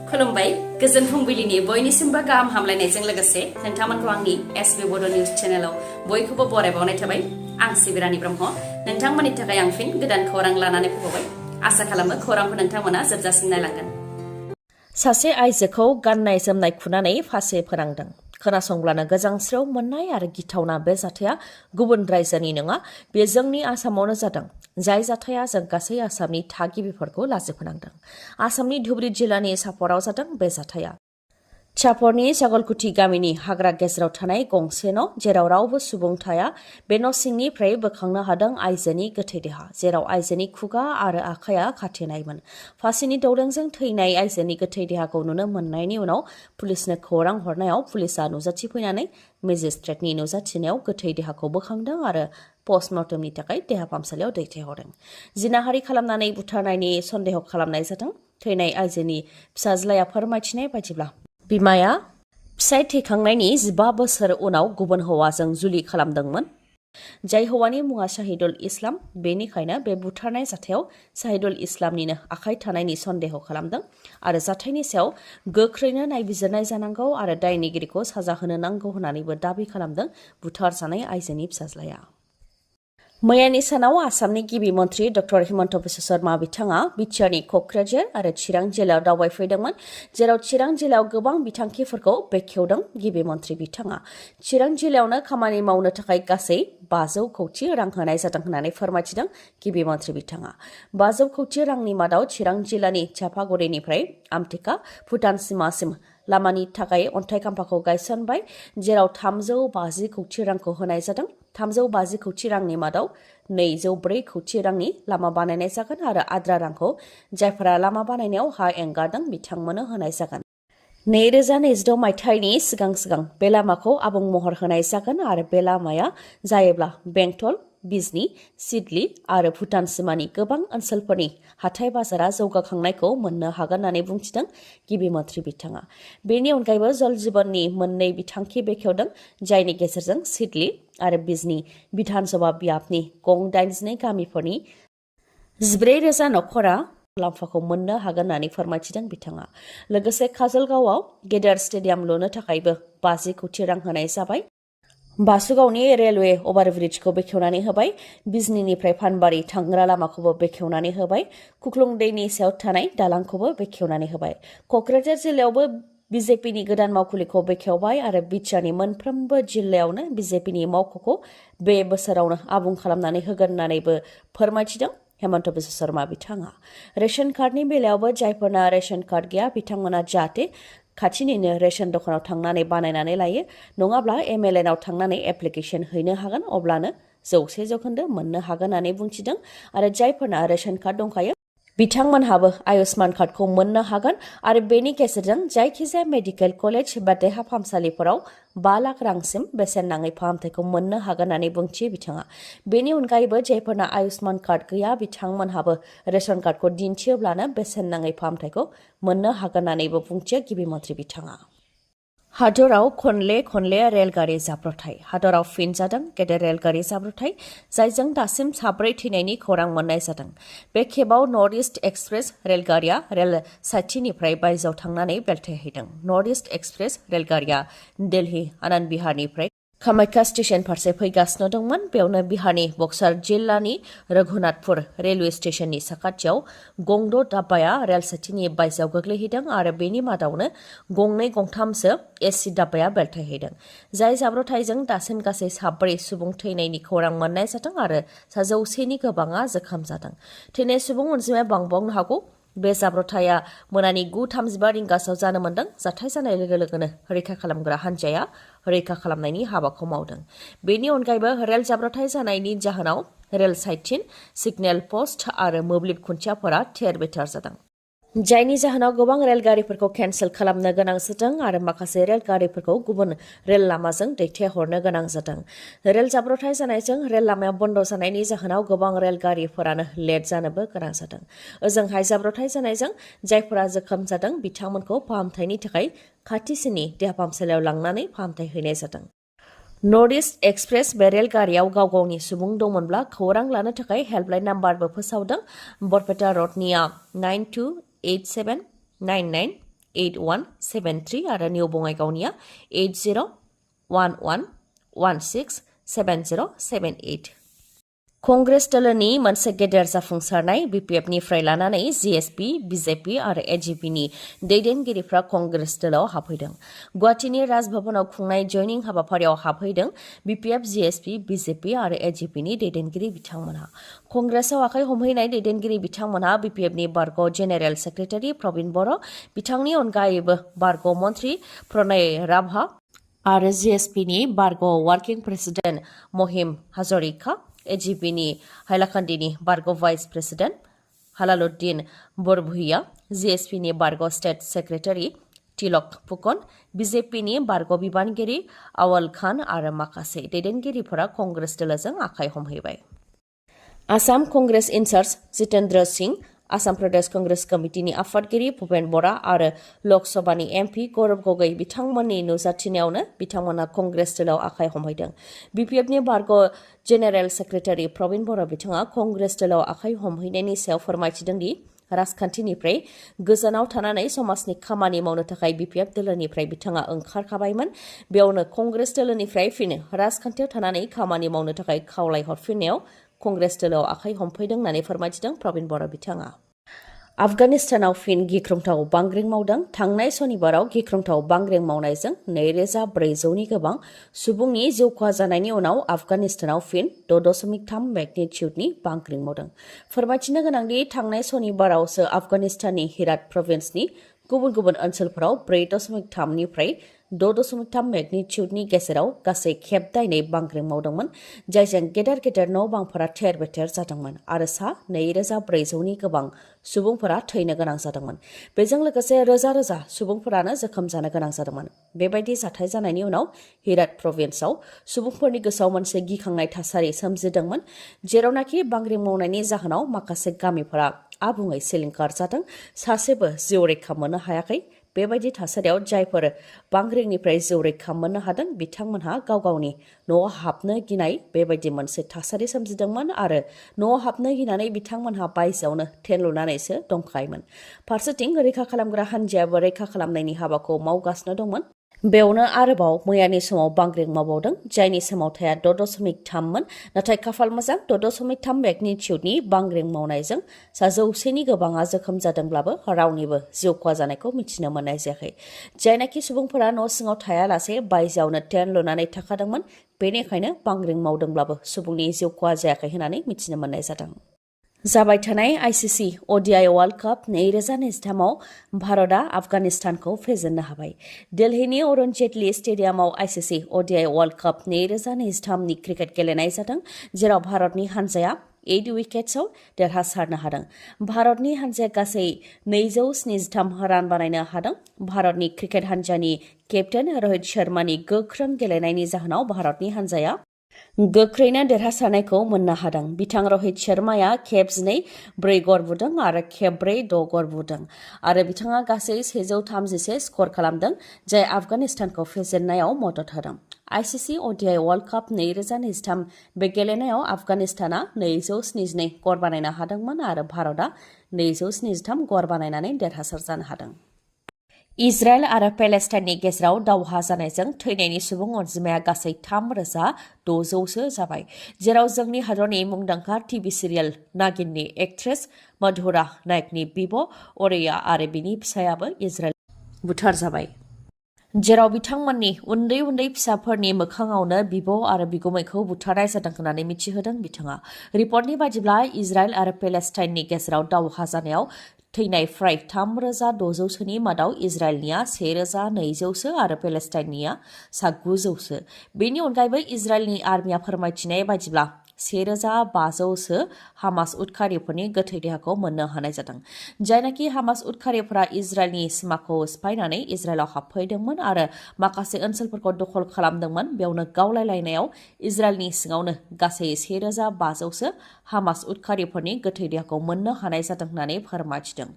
खुलुमबाय गोजोन फुंबिलिनि बयनिसिमबो गाहाम हामलायनायजों लोगोसे नोंथांमोनखौ आंनि एसबी बड' निउज चेनेलाव बयखौबो बरायबावनाय थाबाय आं सिबिरानि ब्रह्म नोंथांमोननि थाखाय आं फिन गोदान खौरां लानानै फैबाय आसा खालामो खौरांखौ नोंथांमोना जोबजासिम नायलांगोन। सासे आइजोखौ गाननाय जोमनाय खुनानै फासि फोनांदों। खोनासंब्लानो गोजांस्रियाव मोननाय आरो गिथावना बे जाथाया गुबुन रायजोनि नङा, बे जोंनि आसामावनो जादों। जाय जाथाया जों गासै आसामनि थागिबिफोरखौ लाजिफोनांदों। आसामनि धुबरी जिल्लानि सापराव जादों बे जाथाया। चापरनि सागलकुटी गामिनि हाग्रा गेजेराव थानाय गंसे न', जेराव रावबो सुबुं थाया। बे न' सिंनिफ्राय बोखांनो हादों आइजोनि गोथै देहा, जेराव आइजोनि खुगा आरो आखाइया खाथेनायमोन। फासिनि दौलेंजों थैनाय आइजोनि गोथै देहाखौ नुनो मोननायनि उनाव पुलिसनो खौरां हरनायाव पुलिसआ नुजाथिफैनानै मेजिस्ट्रेटनि नुजाथिनायाव गोथै देहाखौ बोखांदों आरो पस्टमर्टेमनि थाखाय देहा फाहामसालियाव दैथायहरदों। जिनाहारि खालामनानै बुथारनायनि सन्देह खालामनाय जादों। थैनाय आइजोनि फिसाज्लाया फोरमायथिनाय बायदिब्ला बिमाया फिसाय थैखांनायनि 15 बोसोर उनाव गुबुन हौवाजों जुलि खालामदोंमोन, जाय हौवानि मुङा शाहिदुल इस्लाम। बेनिखायनो बे बुथारनाय जाथायाव शाहिदुल इस्लामनिनो आखाइ थानायनि सन्देह खालामदों आरो जाथायनि सायाव गोख्रैनो नायबिजिरनाय जानांगौ आरो दायनिगिरिखौ साजा होनो नांगौ होननानैबो दाबि खालामदों बुथारजानाय आइजोनि फिसाज्लाया। मैयानि सानाव आसामनि गिबि मन्थ्रि डक्टर हिमन्त बिश्व शर्मा बिथाङा बिटिआरनि क'क्राझार आरो चिरां जिल्लायाव दावबायफैदोंमोन, जेराव चिरां जिल्लायाव गोबां बिथांखिफोरखौ बेखेवदों गिबि मन्थ्रि बिथाङा। चिरां जिल्लायावनो खामानि मावनो थाखाय गासै 500 कौटि रां होनाय जादों होननानै फोरमायथिदों गिबि मन्थ्रि बिथाङा। 500 कौटि रांनि मादाव चिरां जिल्लानि चापागुरिनिफ्राय आमटेका भुटान सिमासिम लामानि थाखाय अन्थाइ खाम्फाखौ गायसनबाय, जेराव 350 कौटि रांखौ होनाय जादों। 350 कौटि रांनि मादाव 204 कौटि रांनि लामा बानायनाय जागोन आरो आद्रा रांखौ जायफोरा लामा बानायनायाव हा एंगारदों बिथांमोननो होनाय जागोन। 2026 मायथाइनि सिगां बे लामाखौ आबुं महर होनाय जागोन आरो बे लामाया जायोब्ला बेंटल, बिजनी, सिडली आरो भुटान सिमानि गोबां ओनसोलफोरनि हाथाय बाजारा जौगाखांनायखौ मोननो हागोन होननानै बुंथिदों गिबि मन्थ्रि बिथाङा। बेनि अनगायैबो जल जीवननि मोननै बिथांखि बेखेवदों, जायनि गेजेरजों सिडली आरो बिजनी बिधानसभा बियाबनि गं 82 गामिफोरनि 14,000 नखरा मुलाम्फाखौ मोननो हागोन होननानै फोरमायथिदों बिथाङा। लोगोसे काजलगावआव गेदेर स्टेडियाम लुनो थाखायबो 50 कौटि रां होनाय जाबाय। बासुगावनि रेलवे अभारब्रिजखौ बेखेवनानै होबाय। बिजनीनिफ्राय फानबारि थांग्रा लामाखौबो बेखेवनानै होबाय। खुख्लुं दैनि सायाव थानाय दालांखौबो बेखेवनानै होबाय। क'क्राझार जिल्लायावबो बिजेपिनि गोदान मावखुलिखौ बेखेवबाय आरो बिटिआरनि मोनफ्रोमबो जिल्लायावनो बिजेपिनि मावख'खौ बे बोसोरावनो आबुं खालामनानै होगोन होननानैबो फोरमायथिदों हिमन्त बिश्व शर्मा बिथाङा। रेशन कार्डनि बेलायावबो जायफोरना रेशन कार्ड गैया बिथांमोना जाहाथे खाथिनिनो रेशन दखानाव थांनानै बानायनानै लायो, नङाब्ला MLN आव थांनानै एप्लिकेसन हैनो हागोन, अब्लानो 100% मोननो हागोन होननानै बुंथिदों आरो जायफोरना रेशन कार्ड दंखायो बिथांमोनहाबो आयुष्मान कार्डखौ मोननो हागोन आरो बेनि गेजेरजों जायखिजाया मेडिकेल कलेज बा देहा फाहामसालिफोराव 5 लाख रांसिम बेसेन नाङै फाहामथायखौ मोननो हागोन होननानै बुंथियो बिथाङा। बेनि अनगायैबो जायफोरना आयुष्मान कार्ड गैया बिथांमोनहाबो रेशन कार्डखौ दिन्थियोब्लानो बेसेन नाङै फाहामथायखौ मोननो हागोन होननानैबो बुंथियो गिबि मन्थ्रि बिथाङा। हादराव खनले रेलगारि जाब्रबथाय। हादराव फिन जादों गेदेर रेलगारि जाब्रबथाय, जायजों दासिम 4 थैनायनि खौरां मोननाय जादों। बे खेबाव नर्थ इस्ट एक्सप्रेस रेलगारिया रेल साइथिनिफ्राय बायजोआव थांनानै बेलथायहैदों। नर्थ इस्ट एक्सप्रेस रेलगारिया दिल्ली आनन्द बिहारनिफ्राय कामाख्या स्टेशन फारसे फैगासिनो दंमोन। बेयावनो बिहारनि बक्सार जिल्लानि रघुनाथपुर रेलवे स्टेशननि साखाथियाव गं 6 दाब्बाया रेल साइथिनि बायजोआव गोग्लैहैदों आरो बेनि मादावनो गंनै गंथामसो एसि दाब्बाया बेलथायहैदों। जाय जाब्रबथायजों दासिम गासै 4 सुबुं थैनायनि खौरां मोननाय जादों आरो 100नि गोबाङा जोखोम जादों। थैनाय सुबुं अनजिमाया बांबावनो हागौ। बे जाब्रबथाया मोनानि 9:35 रिंगासोआव जानो मोन्दों। जाथाय जानाय लोगो लोगोनो रैखा खालामग्रा हान्जाया रैखा खालामनायनि हाबाखौ मावदों। बेनि अनगायैबो रेल जाब्रबथाय जानायनि जाहोनाव रेल साइथिन सिगनेल पस्ट आरो मोब्लिब खुन्थियाफोरा थेर-बेथेर जादों, जायनि जाहोनाव गोबां रेलगारिफोरखौ केन्सेल खालामनो गोनां जादों आरो माखासे रेलगारिफोरखौ गुबुन रेल लामाजों दैथायहरनो गोनां जादों। रेल जाब्रबथाय जानायजों रेल लामाया बन्द जानायनि जाहोनाव गोबां रेलगारिफोरानो लेट जानोबो गोनां जादों। ओजोंहाय जाब्रबथाय जानायजों जायफोरा जोखोम जादों बिथांमोनखौ फाहामथायनि थाखाय खाथिसिननि देहा फाहामसालियाव लांनानै फाहामथाय हैनाय जादों। नर्थ इस्ट एक्सप्रेस बे रेलगारियाव गाव गावनि सुबुं दंमोनब्ला खौरां लानो थाखाय हेल्पलाइन नाम्बारबो फोसावदों। बरपेटा रडनिया 87998173 आरो निउ बङाइगावनिया 8011167078 कंग्रेस दलनि मोनसे गेदेर जाफुंसारनाय बिपिएफनिफ्राय लानानै जिएसपि बिजेपि आरो एजिपिनि दैदेनगिरिफ्रा कंग्रेस दलाव हाबफैदों। गुवाहाटीनि राजभवनाव खुंनाय जयनिं हाबाफारियाव हाबफैदों बिपिएफ जिएसपि बिजेपि आरो एजिपिनि दैदेनगिरि बिथांमोनहा। कंग्रेसआव आखाइ हमहैनाय दैदेनगिरि बिथांमोनहा बिपिएफनि बारग' जेनेरेल सेक्रेटारि प्रवीण बर', बिथांनि अनगायैबो बारग' मन्त्रि प्रणय राभा आरो जिएसपिनि बारग' वार्किं प्रेसिडेन्ट महिम हाजरिका, एजिपिनि हाइलाकान्दिनि बारग' भाइस प्रेसिडेन्ट हालालुद्दिन बरभुइया, जिएसपिनि बारग' स्टेट सेक्रेटारि तिलक फुकन, बिजेपिनि बारग' बिबानगिरि आवाल खान आरो माखासे दैदेनगिरिफोरा कंग्रेस दोलोजों आखाइ हमहैबाय। आसाम कंग्रेस इनचार्ज जितेन्द्र सिंह, आसाम प्रदेश कंग्रेस कमिटिनि आफादगिरि भुपेन बरा आरो लकसभानि एमपि गौरब गगৈ बिथांमोननि नुजाथिनायावनो बिथांमोना कंग्रेस दोलाव आखाइ हमहैदों। बिपिएफनि बारग' जेनेरेल सेक्रेटारि प्रवीण बर' बिथाङा कंग्रेस दोलाव आखाइ हमहैनायनि सायाव फोरमायथिदों दि राजखान्थिनिफ्राय गोजानाव थानानै समाजनि खामानि मावनो थाखाय बिपिएफ दोलोनिफ्राय बिथाङा ओंखारखाबायमोन। बेयावनो कंग्रेस दोलोनिफ्राय फिन राजखान्थियाव थानानै खामानि मावनो थाखाय खावलायहरफिननायाव कंग्रेस दोलोआव आखाइ हमफैदों होननानै फोरमायथिदों प्रवीण बर' बिथाङा। आफगानिस्तानाव फिन गिख्रंथाव बांग्रिं मावदों। थांनाय सनिबाराव गिख्रंथाव बांग्रिं मावनायजों 2400नि गोबां सुबुंनि जिउ खहा जानायनि उनाव आफगानिस्तानाव फिन 6.3 मेगनिट्युडनि बांग्रिं मावदों। फोरमायथिनो गोनांदि थांनाय सनिबारावसो आफगानिस्ताननि हिरात प्रभिन्सनि गुबुन गुबुन ओनसोलफोराव 4.3 निफ्राय 6.3 मेगनिट्युडनि गेजेराव गासै खेब 8 बांग्रिं मावदोंमोन, जायजों गेदेर गेदेर न' बांफोरा थेर बेथेर जादोंमोन आरो सा 2400नि गोबां सुबुंफोरा थैनो गोनां जादोंमोन। बेजों लोगोसे रोजा रोजा सुबुंफोरानो जोखोम जानो गोनां जादोंमोन। बेबायदि जाथाय जानायनि उनाव हिरात प्रभिन्सआव सुबुंफोरनि गोसोआव मोनसे गिखांनाय थासारि सोमजिदोंमोन, जेरावनाखि बांग्रिं मावनायनि जाहोनाव माखासे गामिफोरा आबुङै सिलिंखार जादों, सासेबो जिउ रैखा मोननो हायाखै। बेबायदि थासारियाव जायफोर बांग्रिंनिफ्राय जिउ रैखा मोननो हादों बिथांमोनहा गाव गावनि न'आव हाबनो गिनाय बेबायदि मोनसे थासारि सोमजिदोंमोन आरो न'आव हाबनो गिनानै बिथांमोनहा बायजोआवनो टेन्ट लुनानैसो दंखायोमोन। फारसेथिं रैखा खालामग्रा हान्जायाबो रैखा खालामनायनि हाबाखौ मावगासिनो दंमोन। बेयावनो आरोबाव मैयानि समाव बांग्रिं मावबावदों, जायनि सोमावथाया 6.3मोन, नाथाय खाफाल मोजां 6.3 मेगनिट्युडनि बांग्रिं मावनायजों 100नि गोबाङा जोखोम जादोंब्लाबो रावनिबो जिउ खहा जानायखौ मिथिनो मोननाय जायाखै। जायनाखि सुबुंफोरा न' सिङाव थायालासे बायजोआवनो टेन्ट लुनानै थाखादोंमोन, बेनिखायनो बांग्रिं मावदोंब्लाबो सुबुंनि जिउ खहा जायाखै होननानै मिथिनो मोननाय जादों। जाबाय थानाय आईसीसी ओडीआई वर्ल्ड काप 2023आव भारतआ आफगानिस्तानखौ फेजेननो हाबाय। दिल्लीनि अरुण जेटली स्टेडियामाव आईसीसी ओडीआई वर्ल्ड काप 2023नि क्रिकेट गेलेनाय जादों, जेराव भारतनि हानजाया 8 विकेट्सआव देरहासारनो हादों। भारतनि हानजाया गासै 273 रान बानायनो हादों। भारतनि क्रिकेट हानजानि केप्टेन रहित शर्मानि गोख्रों गेलेनायनि जाहोनाव भारतनि हानजाया गोख्रैनो देरहासारनायखौ मोननो हादों। बिथां रहित शर्माया खेब 2 4 गर बुदों आरो खेब 4 6 गर बुदों आरो बिथाङा गासै 133 स्कर खालामदों, जाय आफगानिस्तानखौ फेजेननायाव मदद होदों। आईसीसी ओडीआई वर्ल्ड काप 2023 बे गेलेनायाव आफगानिस्ताना 272 गर बानायनो हादोंमोन आरो भारतआ 273 गर बानायनानै देरहासार जानो हादों। इजराइल आरो पेलेस्टाइननि गेजेराव दावहा जानायजों थैनायनि सुबुं अनजिमाया गासै 3600सो जाबाय, जेराव जोंनि हादरनि मुंदांखा टीवी सिरियेल नागिननि एक्ट्रेस मधुरा नायकनि बिब' अरिया आरो बिनि फिसायाबो इजराइल बुथारजाबाय, जेराव बिथांमोननि उन्दै उन्दै फिसाफोरनि मोखाङावनो बिब' आरो बिगुमैखौ बुथारनाय जादों होननानै मिथिहोदों बिथाङा। रिपर्टनि बायदिब्ला इजराइल आरो पेलेस्टाइननि गेजेराव दावहा जानायाव थैनाय फ्राय 3600सोनि मादाव इजराइलनिया 1200सो आरो पेलेस्टाइननिया 900सो। बेनि अनगायैबो इजराइलनि आर्मिया फोरमायथिनाय बायदिब्ला 1500सो हामास उदखारिफोरनि गोथै देहाखौ मोननो हानाय जादों, जायनाखि हामास उदखारिफोरा इजराइलनि सिमाखौ सिफायनानै इजराइलाव हाबफैदोंमोन आरो माखासे ओनसोलफोरखौ दखल खालामदोंमोन। बेयावनो गावलायलायनायाव इजराइलनि सिङावनो गासै 1500सो हामास उदखारिफोरनि गोथै देहाखौ मोननो हानाय जादों होननानै फोरमायथिदों।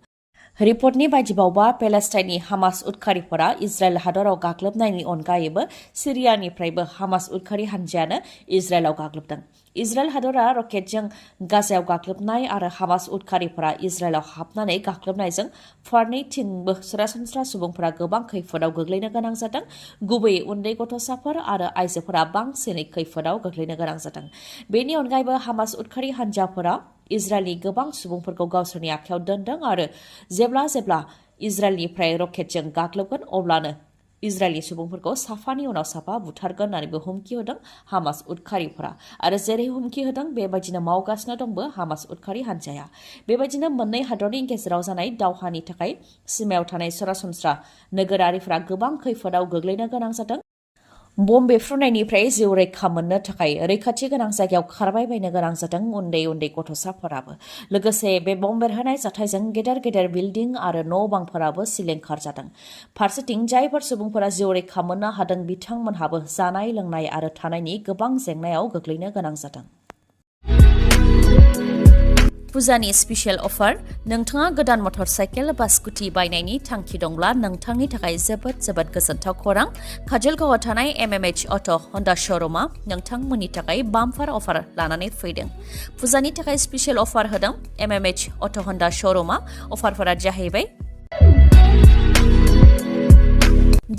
रिपर्टनि बायदिबावबा पेलेस्टाइननि हामास उदखारिफोरा इजराइल हादराव गाग्लोबनायनि अनगायैबो सिरियानिफ्रायबो हामास उदखारि हानजायानो इजराइलाव गाग्लोबदों। इजराइल हादरा रकेटजों गाजायाव गाग्लोबनाय आरो हामास उदखारिफोरा इजराइलाव हाबनानै गाग्लोबनायजों फारनैथिंबो सरासनस्रा सुबुंफोरा गोबां खैफोदाव गोग्लैनो गोनां जादों। गुबैयै उन्दै गथ'साफोर आरो आइजोफोरा बांसिनै खैफोदाव गोग्लैनो गोनां जादों। बेनि अनगायैबो हामास उदखारि हानजाफोरा इजराइलनि गोबां सुबुंफोरखौ गावसोरनि आखायाव दोनदों आरो जेब्ला इजराइलनिफ्राय रकेटजों गाग्लोबगोन अब्लानो इजराइलनि सुबुंफोरखौ साफानि उनाव साफा बुथारगोन होननानैबो हुमखि होदों हामास उदखारिफोरा। आरो जेरै हुमखि होदों बेबायदिनो मावगासिनो दंबो हामास उदखारि हानजाया। बेबायदिनो मोननै हादरनि गेजेराव जानाय दावहानि थाखाय सिमायाव थानाय सरासनस्रा नोगोरारिफोरा गोबां खैफोदाव गोग्लैनो गोनां जादों। बम बेफ्रुनायनिफ्राय जिउ रैखा मोननो थाखाय रैखाथि गोनां जायगायाव खारबाय बायनो गोनां जादों उन्दै गथ'साफोराबो। लोगोसे बे बम बेरहोनाय जाथायजों गेदेर बिल्डिं आरो न' बांफोराबो सिलिंखार जादों। फारसेथिं जायफोर सुबुंफोरा जिउ रैखा मोननो हादों बिथांमोनहाबो जानाय लोंनाय आरो थानायनि गोबां जेंनायाव गोग्लैनो गोनां जादों। फुजानि स्पेशल अफार। नोंथाङा गोदान मटर साइकेल बा स्कुटि बायनायनि थांखि दंब्ला नोंथांनि थाखाय जोबोद गोजोनथाव खौरां। काजलगावआव थानाय MMH अट' हन्डा श'रुमा नोंथांमोननि थाखाय बाम्पार अफार लानानै फैदों। फुजानि थाखाय स्पेशल अफार होदों MMH अट' हन्डा श'रुमा। अफारफोरा जाहैबाय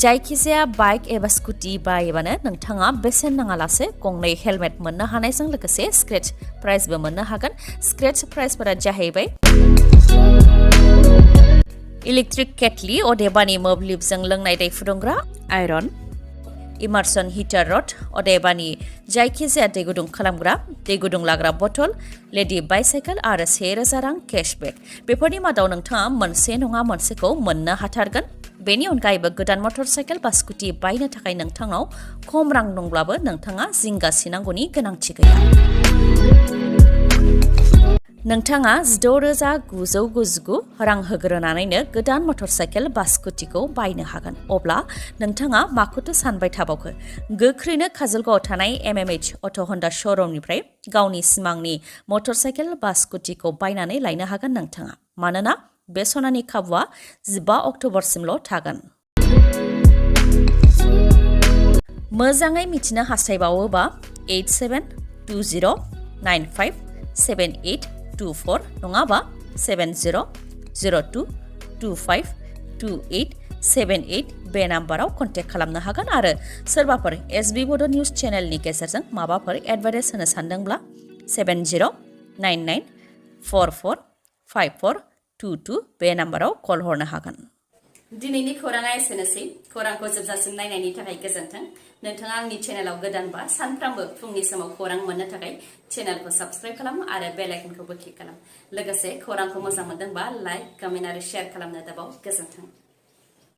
जायखिजाया बाइक एबा स्कुटि बायोबानो नोंथाङा बेसेन नाङालासे गंनै हेलमेट मोननो हानायजों लोगोसे स्क्रेच प्राइजबो मोननो हागोन। स्क्रेच प्राइजफोरा जाहैबाय इलेक्ट्रिक केटलि अदेबानि मोब्लिबजों लोंनाय दै फुदुंग्रा आयरन, इमार्सन हिटार रड अदेबानि जायखिजाया दै गुदुं खालामग्रा, दै गुदुं लाग्रा बथल, लेडि बाइसाइकेल आरो 1000 रां केशबेक। बेफोरनि मादाव नोंथाङा मोनसे नङा मोनसेखौ मोननो हाथारगोन। बेनि अनगायैबो गोदान मटर साइकेल बा स्कुटि बायनो थाखाय नोंथांनाव खम रां दंब्लाबो नोंथाङा जिंगा सिनांगौनि गोनांथि गैया। नोंथाङा 16,999 रां होग्रोनानैनो गोदान मटर साइकेल बा स्कुटिखौ बायनो हागोन। अब्ला नोंथाङा माखौथो सानबाय थाबावखो? गोख्रैनो काजलगावआव थानाय MMH अट' हन्डा श'रुमनिफ्राय गावनि सिमांनि मटर साइकेल बा स्कुटिखौ बायनानै लायनो हागोन नोंथाङा। मानोना बे सनानि खाबुआ 15 अक्ट'बरसिमल' थागोन। मोजाङै मिथिनो हास्थायबावोबा 8720957824 नङाबा 7002252878 बे नाम्बाराव कन्टेक्ट खालामनो हागोन। आरो सोरबाफोर SB बड' निउस चेनेलनि गेजेरजों माबाफोर एडभार्टाइज होनो सानदोंब्ला 7099445422 बे नाम्बाराव कल हरनो हागोन। दिनैनि खौराङा एसेनोसै। खौरांखौ जोबजासिम नायनायनि थाखाय गोजोन्थों। नोंथाङा आंनि चेनेलाव गोदानबा सानफ्रामबो फुंनि समाव खौरां मोननो थाखाय चेनेलखौ साबस्क्राइब खालाम आरो बेल आइकनखौबो क्लिक खालाम। लोगोसे खौरांखौ मोजां मोनदोंबा लाइक, कमेन्ट आरो शेयार खालामनो दाबाव। गोजोन्थों।